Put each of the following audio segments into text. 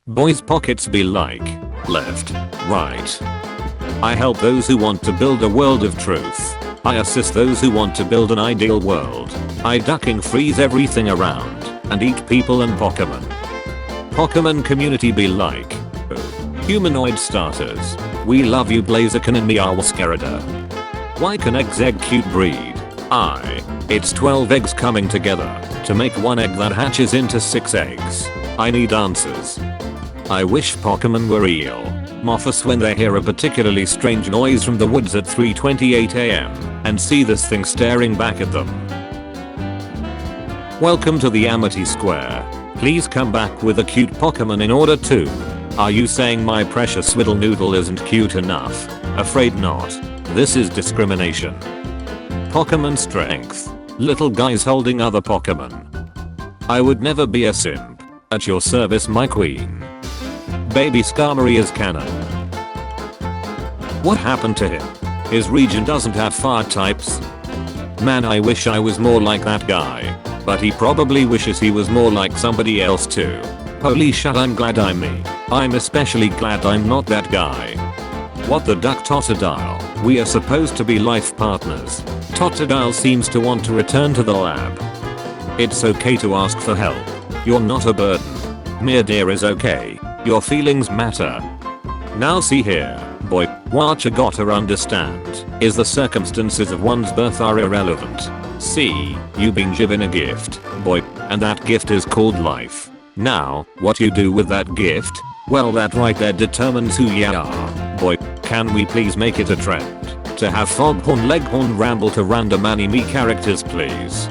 Boys' pockets be like left, right. I help those who want to build a world of truth. I assist those who want to build an ideal world. I ducking freeze everything around and eat people and Pokemon. Pokemon community be like humanoid starters. We love you Blaziken and Meowscarada. Why can eggs egg cute breed? It's 12 eggs coming together to make one egg that hatches into 6 eggs. I need answers. I wish Pokemon were real. Moffs when they hear a particularly strange noise from the woods at 3:28 am and see this thing staring back at them. Welcome to the Amity Square. Please come back with a cute Pokemon in order to. Are you saying my precious Swiddle Noodle isn't cute enough? Afraid not. This is discrimination. Pokemon strength. Little guys holding other Pokemon. I would never be a simp. At your service my queen. Baby Skarmory is canon. What happened to him? His region doesn't have fire types. Man, I wish I was more like that guy. But he probably wishes he was more like somebody else too. Holy shit, I'm glad I'm me. I'm especially glad I'm not that guy. What the duck Totodile? We are supposed to be life partners. Totodile seems to want to return to the lab. It's okay to ask for help. You're not a burden. Mere dear is okay. Your feelings matter. Now see here, boy, what you gotta understand is the circumstances of one's birth are irrelevant. See, you been given a gift, boy, and that gift is called life. Now, what you do with that gift? Well, that right there determines who you are. Boy, can we please make it a trend to have Foghorn Leghorn ramble to random anime characters please?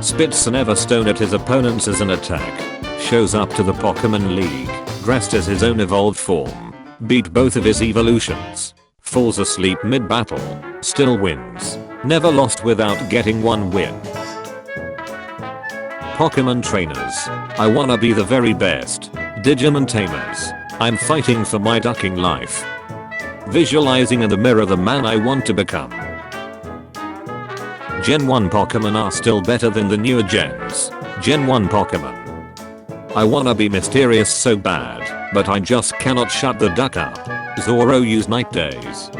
Spits an Everstone at his opponents as an attack. Shows up to the Pokemon League, dressed as his own evolved form. Beat both of his evolutions. Falls asleep mid-battle. Still wins. Never lost without getting one win. Pokemon trainers. I wanna be the very best. Digimon tamers. I'm fighting for my ducking life. Visualizing in the mirror the man I want to become. Gen 1 Pokemon are still better than the newer gens. Gen 1 Pokemon. I wanna be mysterious so bad, but I just cannot shut the duck up. Zoro use night days.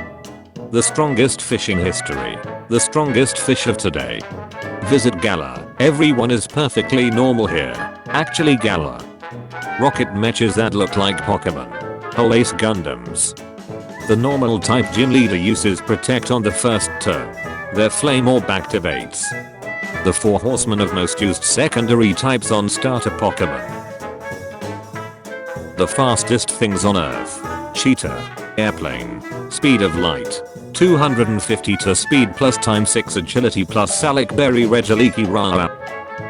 The strongest fish in history. The strongest fish of today. Visit Gala. Everyone is perfectly normal here. Actually Gala. Rocket mechas that look like Pokemon. Whole Ace Gundams. The normal type gym leader uses Protect on the first turn. Their Flame Orb activates. The 4 horsemen of most used secondary types on starter Pokemon. The fastest things on Earth. Cheetah. Airplane. Speed of light. 250 to speed plus times 6 agility plus Salic Berry Regaliki Rara.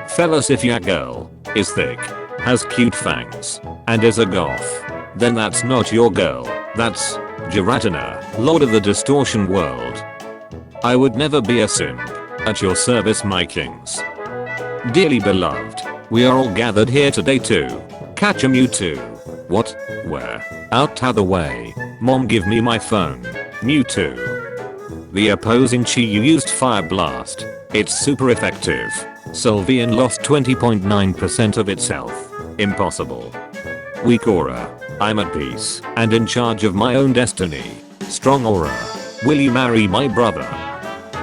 Fellas, if your girl is thick, has cute fangs, and is a goth, then that's not your girl. That's Giratina, Lord of the Distortion World. I would never be a simp. At your service my kings. Dearly beloved, we are all gathered here today to catch a Mewtwo. What? Where? Out the way. Mom, give me my phone. Mewtwo. The opposing Chi used Fire Blast. It's super effective. Sylveon lost 20.9% of its health. Impossible. Weak aura. I'm at peace and in charge of my own destiny. Strong aura. Will you marry my brother?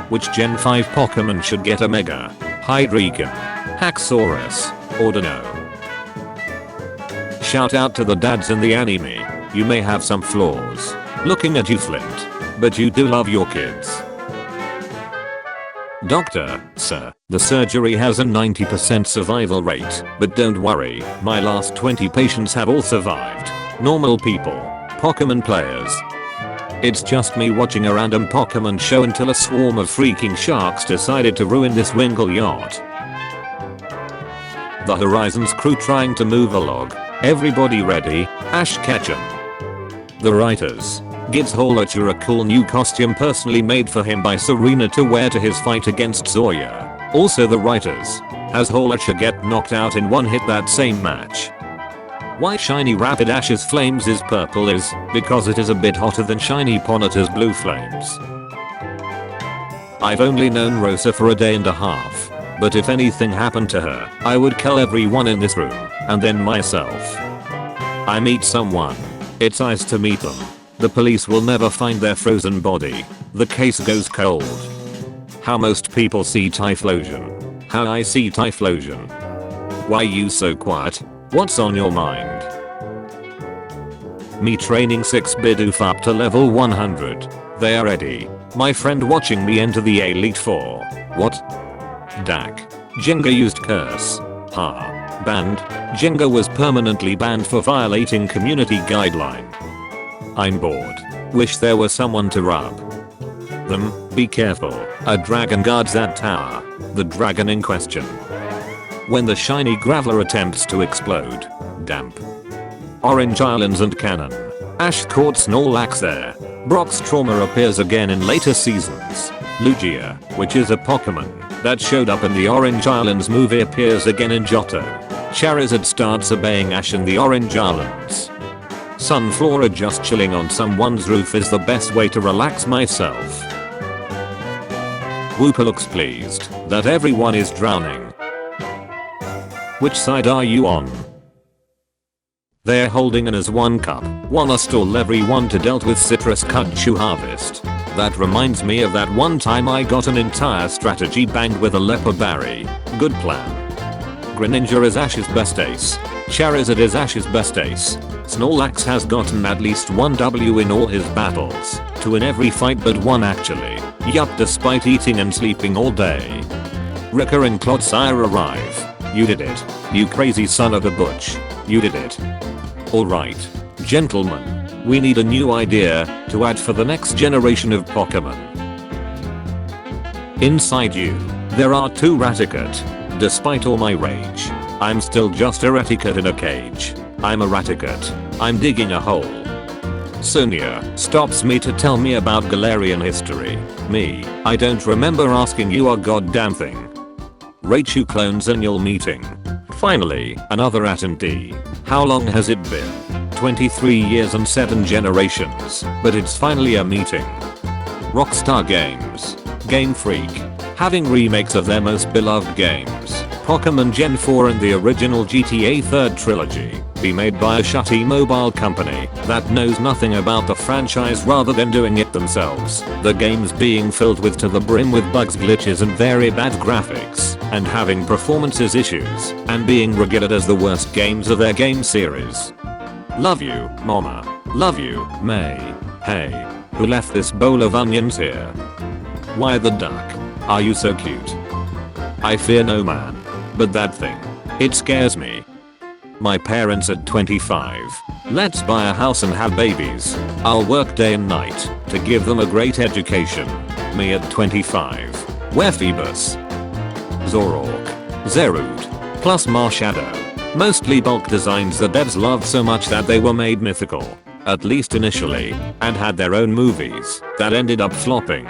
Which Gen 5 Pokemon should get a Mega? Hydreigon, Haxorus, or Dino? Shout out to the dads in the anime. You may have some flaws. Looking at you, Flint. But you do love your kids. Doctor, sir, the surgery has a 90% survival rate, but don't worry, my last 20 patients have all survived. Normal people. Pokemon players. It's just me watching a random Pokemon show until a swarm of freaking sharks decided to ruin this Winkle yacht. The Horizons crew trying to move a log. Everybody ready? Ash Ketchum. The writers. Gives Holacher a cool new costume personally made for him by Serena to wear to his fight against Zoya. Also the writers. Has Holacher get knocked out in one hit that same match. Why Shiny Rapidash's flames is purple is because it is a bit hotter than Shiny Ponyta's blue flames. I've only known Rosa for a day and a half, but if anything happened to her, I would kill everyone in this room, and then myself. I meet someone. It's nice to meet them. The police will never find their frozen body. The case goes cold. How most people see Typhlosion. How I see Typhlosion. Why you so quiet? What's on your mind? Me training 6 Bidoof up to level 100. They are ready. My friend watching me enter the Elite 4. What? Dak. Jenga used curse. Ha. Banned. Jenga was permanently banned for violating community guideline. I'm bored. Wish there was someone to rub them. Be careful. A dragon guards that tower. The dragon in question. When the shiny graveler attempts to explode. Damp. Orange Islands and Canon. Ash caught Snorlax there. Brock's trauma appears again in later seasons. Lugia, which is a Pokemon that showed up in the Orange Islands movie, appears again in Johto. Charizard starts obeying Ash in the Orange Islands. Sunflora just chilling on someone's roof is the best way to relax myself. Whooper looks pleased that everyone is drowning. Which side are you on? They're holding an as one cup. Wanna stall everyone to dealt with citrus kudchu harvest. That reminds me of that one time I got an entire strategy banged with a leper berry. Good plan. Greninja is Ash's best ace. Charizard is Ash's best ace. Snorlax has gotten at least one W in all his battles. 2 in every fight but 1 actually. Yup, despite eating and sleeping all day. Rika and Clodsire arrive. You did it. You crazy son of a butch. You did it. Alright. Gentlemen. We need a new idea to add for the next generation of Pokemon. Inside you, there are 2 Raticate. Despite all my rage, I'm still just a Raticate in a cage. I'm a Raticate. I'm digging a hole. Sonia stops me to tell me about Galarian history. Me, I don't remember asking you a goddamn thing. Raichu clones annual meeting. Finally, another attendee. How long has it been? 23 years and 7 generations, but it's finally a meeting. Rockstar Games. Game Freak. Having remakes of their most beloved games, Pokemon Gen 4 and the original GTA 3rd trilogy, be made by a shutty mobile company that knows nothing about the franchise rather than doing it themselves. The games being filled with to the brim with bugs, glitches and very bad graphics, and having performances issues, and being regarded as the worst games of their game series. Love you, Mama. Love you, May. Hey, who left this bowl of onions here? Why the duck? Are you so cute? I fear no man. But that thing. It scares me. My parents at 25. Let's buy a house and have babies. I'll work day and night to give them a great education. Me at 25. Where Phoebus? Zoroark. Zerud. Plus Marshadow. Mostly bulk designs the devs loved so much that they were made mythical. At least initially. And had their own movies that ended up flopping.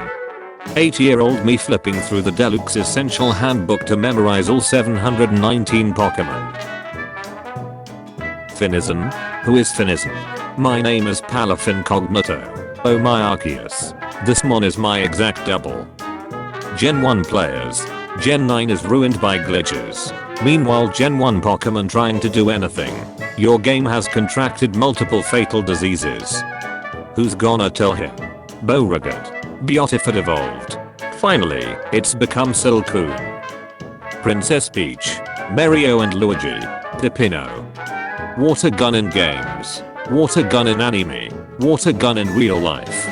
8-year-old me flipping through the Deluxe Essential Handbook to memorize all 719 Pokemon. Finizen? Who is Finizen? My name is Palafincognito. Oh my Arceus. This mon is my exact double. Gen 1 players. Gen 9 is ruined by glitches. Meanwhile Gen 1 Pokemon trying to do anything. Your game has contracted multiple fatal diseases. Who's gonna tell him? Beauregard. Beautiful evolved. Finally, it's become Silcoon. Princess Peach. Mario and Luigi. Pipino. Water gun in games. Water gun in anime. Water gun in real life.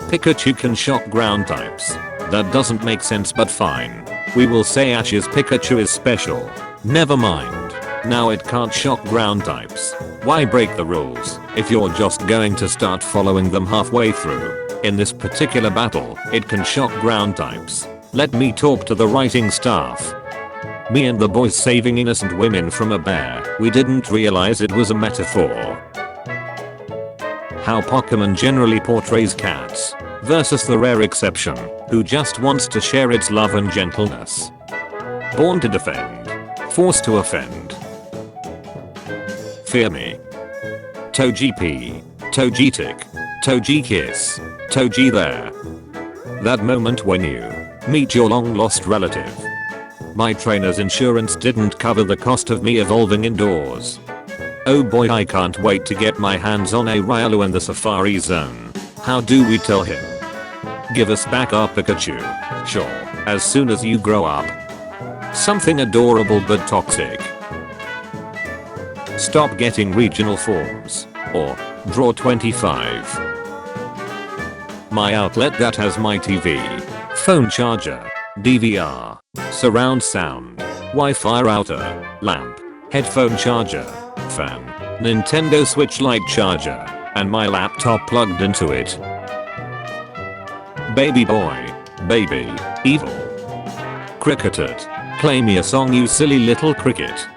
Pikachu can shock ground types. That doesn't make sense but fine. We will say Ash's Pikachu is special. Never mind. Now it can't shock ground types. Why break the rules if you're just going to start following them halfway through? In this particular battle, it can shock ground types. Let me talk to the writing staff. Me and the boys saving innocent women from a bear. We didn't realize it was a metaphor. How Pokemon generally portrays cats versus the rare exception who just wants to share its love and gentleness. Born to defend. Forced to offend. Fear me. Togepi. Togetic. Togekiss. Toji there. That moment when you meet your long lost relative. My trainer's insurance didn't cover the cost of me evolving indoors. Oh boy, I can't wait to get my hands on a Railu in the Safari Zone. How do we tell him? Give us back our Pikachu. Sure, as soon as you grow up. Something adorable but toxic. Stop getting regional forms. Or draw 25. My outlet that has my TV, phone charger, DVR, surround sound, Wi-Fi router, lamp, headphone charger, fan, Nintendo Switch Lite charger, and my laptop plugged into it. Baby boy, baby, evil. Cricketed, play me a song you silly little cricket.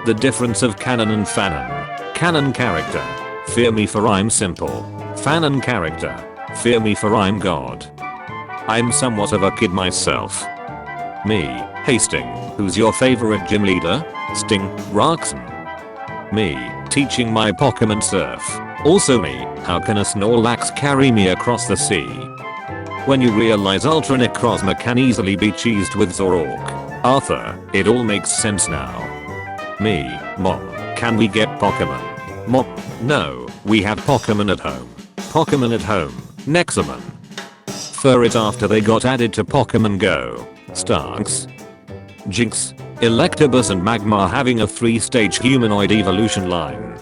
The difference of Canon and Fanon. Canon character, fear me for I'm simple. Fanon character, fear me for I'm God. I'm somewhat of a kid myself. Me, Hasting, who's your favorite gym leader? Sting, Roxon. Me, teaching my Pokemon surf. Also me, how can a Snorlax carry me across the sea? When you realize Ultra Necrozma can easily be cheesed with Zoroark. Arthur, it all makes sense now. Me, Mom, can we get Pokemon? Mom, no, we have Pokemon at home. Pokemon at home, Nexamon. For it after they got added to Pokemon Go. Starks, Jinx, Electabuzz and Magmar having a 3-stage humanoid evolution line.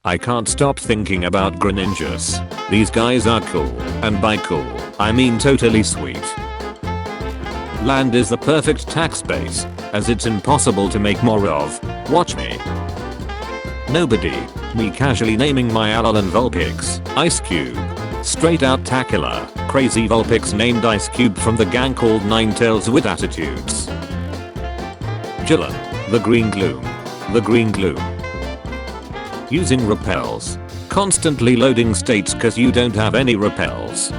I can't stop thinking about Greninjas. These guys are cool, and by cool, I mean totally sweet. Land is the perfect tax base, as it's impossible to make more of. Watch me. Nobody, me casually naming my Alolan Vulpix, Ice Cube. Straight out Tackler, crazy Vulpix named Ice Cube from the gang called Ninetales with attitudes. Jillian, the Green Gloom. The Green Gloom. Using repels. Constantly loading states cause you don't have any repels.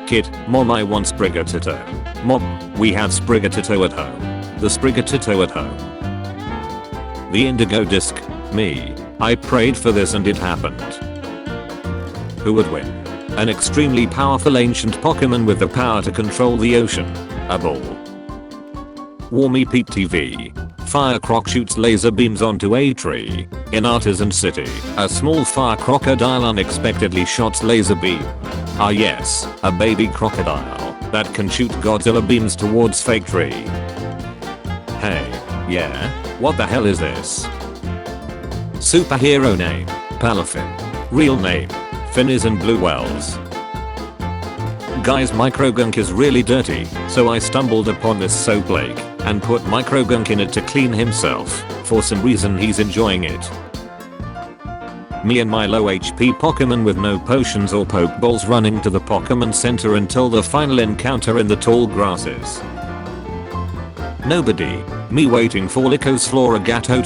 Kid, Mom I want Sprigatito. Mom, we have Sprigatito at home. The Sprigatito at home. The Indigo Disc, me. I prayed for this and it happened. Who would win? An extremely powerful ancient Pokemon with the power to control the ocean. A bull. Warmy Pete TV. Firecroc shoots laser beams onto a tree. In Artisan City, a small fire crocodile unexpectedly shots laser beam. Ah yes, a baby crocodile that can shoot Godzilla beams towards fake tree. Hey, yeah, what the hell is this? Superhero name, Palafin. Real name, Finneys and Blue Wells. Guys, Microgunk is really dirty, so I stumbled upon this soap lake and put Microgunk in it to clean himself. For some reason he's enjoying it. Me and my low HP Pokemon with no potions or Pokeballs running to the Pokemon Center until the final encounter in the tall grasses. Nobody, me waiting for Licos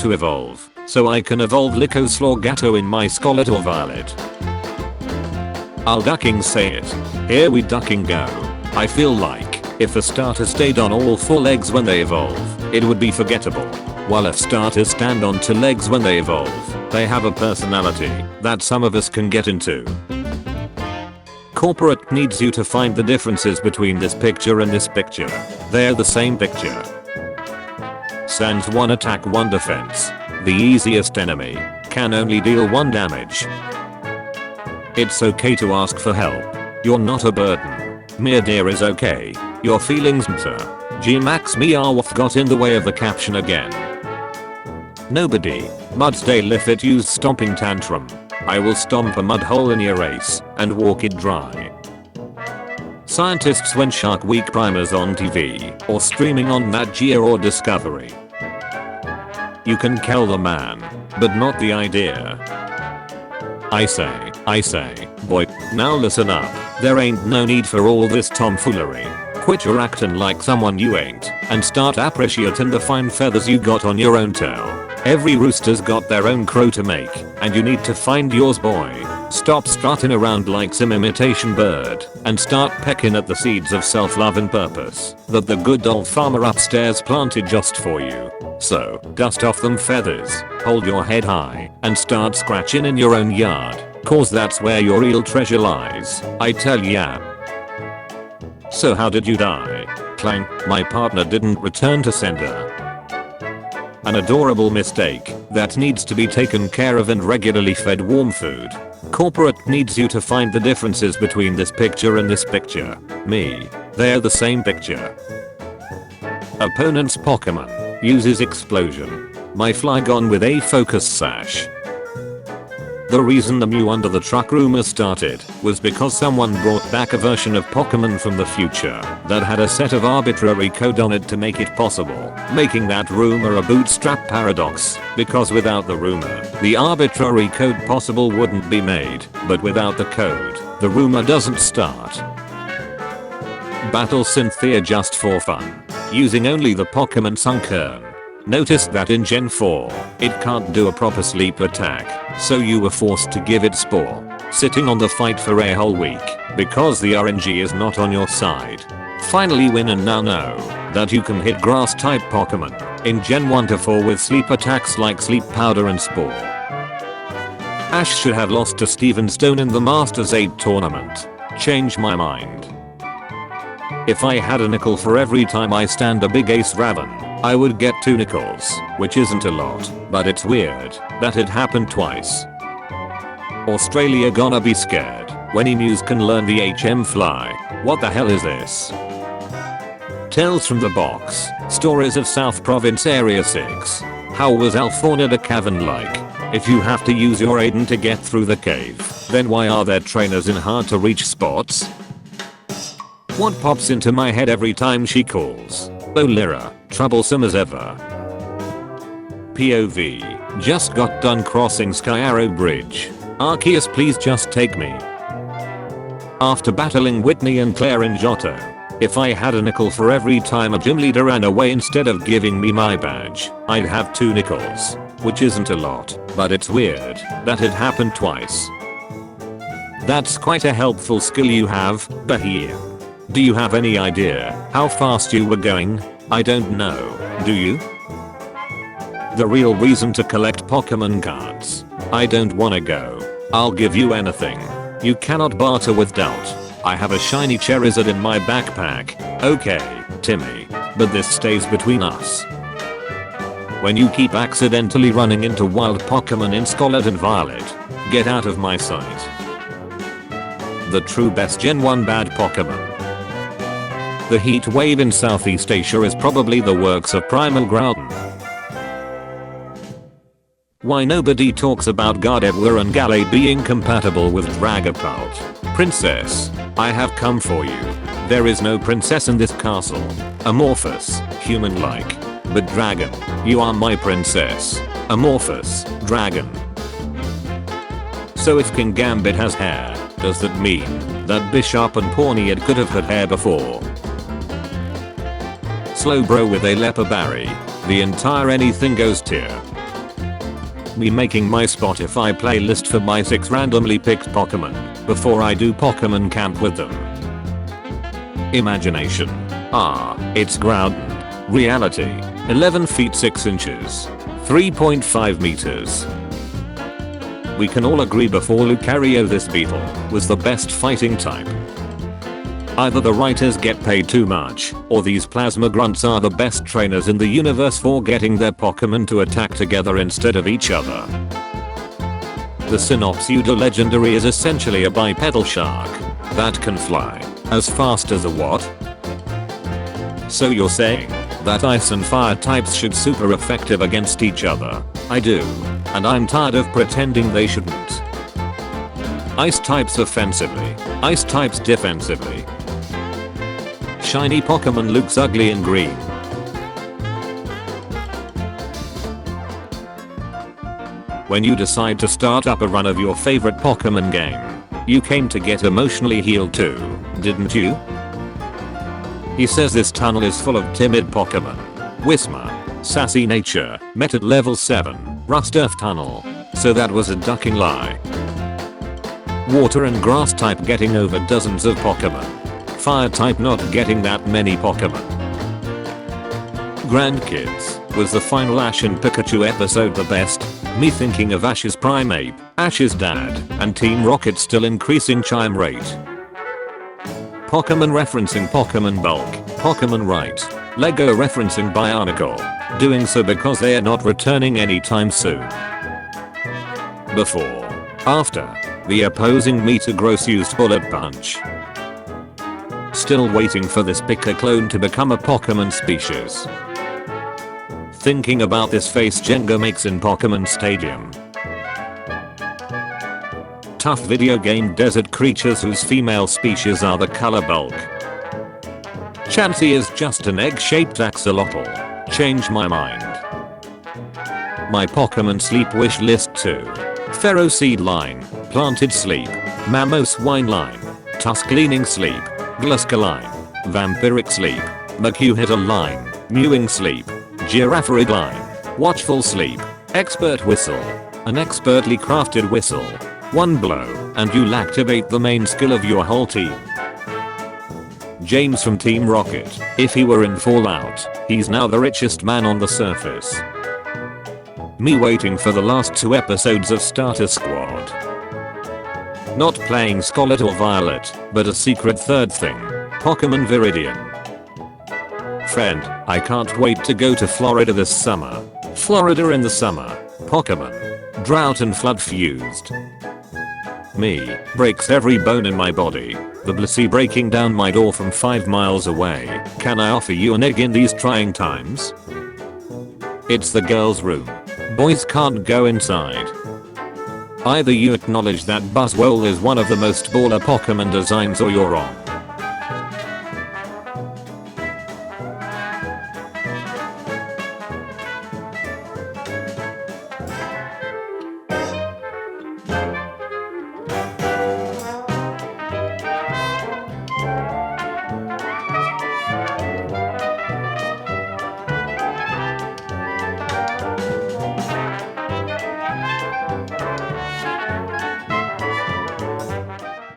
to evolve, so I can evolve Licos in my Scarlet or Violet. I'll ducking say it. Here we ducking go. I feel like, if a starter stayed on all 4 legs when they evolve, it would be forgettable. While if starters stand on 2 legs when they evolve, they have a personality that some of us can get into. Corporate needs you to find the differences between this picture and this picture. They're the same picture. Sans 1 attack 1 defense. The easiest enemy can only deal 1 damage. It's okay to ask for help. You're not a burden. Mere dear is okay. Your feelings matter. G-Max Meowth got in the way of the caption again. Nobody. Mudstay Liffit used stomping tantrum. I will stomp a mud hole in your race and walk it dry. Scientists when Shark Week primers on TV or streaming on Nat Geo or Discovery. You can kill the man, but not the idea. I say, boy, now listen up. There ain't no need for all this tomfoolery. Quit your acting like someone you ain't and start appreciating the fine feathers you got on your own tail. Every rooster's got their own crow to make and you need to find yours, boy. Stop strutting around like some imitation bird and start pecking at the seeds of self-love and purpose that the good old farmer upstairs planted just for you. So, dust off them feathers, hold your head high, and start scratching in your own yard, cause that's where your real treasure lies, I tell ya. So how did you die? Clang, my partner didn't return to sender. An adorable mistake that needs to be taken care of and regularly fed warm food. Corporate needs you to find the differences between this picture and this picture. Me. They're the same picture. Opponent's Pokemon uses explosion. My Flygon with a focus sash. The reason the Mew under the truck rumor started was because someone brought back a version of Pokemon from the future that had a set of arbitrary code on it to make it possible, making that rumor a bootstrap paradox, because without the rumor, the arbitrary code possible wouldn't be made, but without the code, the rumor doesn't start. Battle Cynthia just for fun, using only the Pokemon Sunkern. Noticed that in Gen 4, it can't do a proper sleep attack, so you were forced to give it Spore, sitting on the fight for a whole week, because the RNG is not on your side. Finally win and now know that you can hit grass type Pokemon in Gen 1 to 4 with sleep attacks like Sleep Powder and Spore. Ash should have lost to Steven Stone in the Masters 8 tournament. Change my mind. If I had a nickel for every time I stand a big ace Raven, I would get 2 nickels, which isn't a lot, but it's weird that it happened twice. Australia gonna be scared when emus can learn the HM fly. What the hell is this? Tales from the Box, Stories of South Province Area 6. How was Alfauna the Cavern like? If you have to use your Aiden to get through the cave, then why are there trainers in hard to reach spots? What pops into my head every time she calls? Oh Lyra, troublesome as ever. POV, just got done crossing Sky Arrow Bridge. Arceus please just take me. After battling Whitney and Claire in Johto, if I had a nickel for every time a gym leader ran away instead of giving me my badge, I'd have 2 nickels, which isn't a lot, but it's weird that it happened twice. That's quite a helpful skill you have, Bahia. Do you have any idea how fast you were going? I don't know, do you? The real reason to collect Pokemon cards. I don't wanna go. I'll give you anything. You cannot barter with doubt. I have a shiny Charizard in my backpack. Okay, Timmy, but this stays between us. When you keep accidentally running into wild Pokemon in Scarlet and Violet, get out of my sight. The true best Gen 1 bad Pokemon. The heat wave in Southeast Asia is probably the works of Primal Groudon. Why nobody talks about Gardevoir and Gallade being compatible with Dragapult? Princess, I have come for you. There is no princess in this castle. Amorphous, human-like. But dragon, you are my princess. Amorphous, dragon. So if King Gambit has hair, does that mean that Bishop and Pawniard could have had hair before? Slowbro with a leper berry. The entire anything goes tier. Me making my Spotify playlist for my 6 randomly picked Pokemon before I do Pokemon Camp with them. Imagination. It's Groudon. Reality. 11 feet 6 inches. 3.5 meters. We can all agree before Lucario this beetle was the best fighting type. Either the writers get paid too much, or these plasma grunts are the best trainers in the universe for getting their Pokemon to attack together instead of each other. The Sinnoh pseudo legendary is essentially a bipedal shark that can fly as fast as a what? So you're saying that ice and fire types should super effective against each other? I do, and I'm tired of pretending they shouldn't. Ice types offensively, ice types defensively. Shiny Pokemon looks ugly in green. When you decide to start up a run of your favorite Pokemon game, you came to get emotionally healed too, didn't you? He says this tunnel is full of timid Pokemon. Whismur, sassy nature, met at level 7, Rust Earth tunnel. So that was a ducking lie. Water and grass type getting over dozens of Pokemon. Fire type not getting that many Pokemon. Grandkids, was the final Ash and Pikachu episode the best? Me thinking of Ash's Primeape, Ash's dad, and Team Rocket still increasing chime rate. Pokemon referencing Pokemon bulk. Pokemon right. Lego referencing Bionicle. Doing so because they are not returning anytime soon. Before. After. The opposing meter gross used bullet punch. Still waiting for this picker clone to become a Pokemon species. Thinking about this face Jenga makes in Pokemon Stadium. Tough video game desert creatures whose female species are the color bulk. Chansey is just an egg-shaped axolotl. Change my mind. My Pokemon sleep wish list too. Ferroseed line, planted sleep, Mamos wine line, tusk leaning sleep, Gluska line, vampiric sleep, Makuhita line, mewing sleep, Giraffarid line, watchful sleep, expert whistle, an expertly crafted whistle. One blow, and you'll activate the main skill of your whole team. James from Team Rocket. If he were in Fallout, he's now the richest man on the surface. Me waiting for the last 2 episodes of Starter Squad. Not playing Scarlet or Violet, but a secret third thing. Pokemon Viridian. Friend, I can't wait to go to Florida this summer. Florida in the summer. Pokemon. Drought and flood fused. Me, breaks every bone in my body. The Blissey breaking down my door from 5 miles away. Can I offer you an egg in these trying times? It's the girls' room. Boys can't go inside. Either you acknowledge that Buzzwole is one of the most baller Pokemon designs or you're wrong.